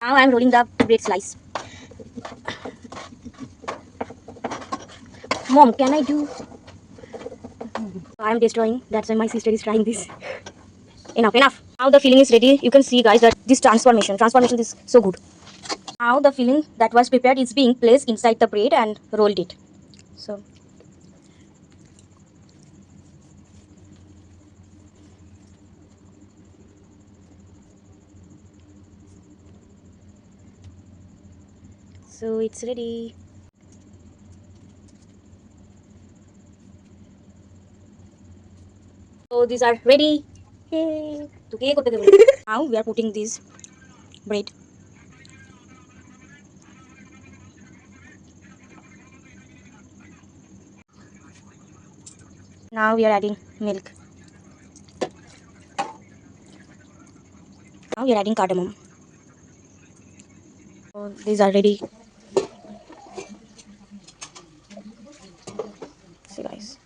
Now I'm rolling the bread slice. Mom, can I do? I'm destroying. That's why my sister is trying this. Enough, enough. Now the filling is ready. You can see, guys, that this transformation is so good. Now the filling that was prepared is being placed inside the bread and rolled it. So, so it's ready. So these are ready. Yay! Now we are putting this bread. Now we are adding milk. Now we are adding cardamom. So these are ready. See, guys.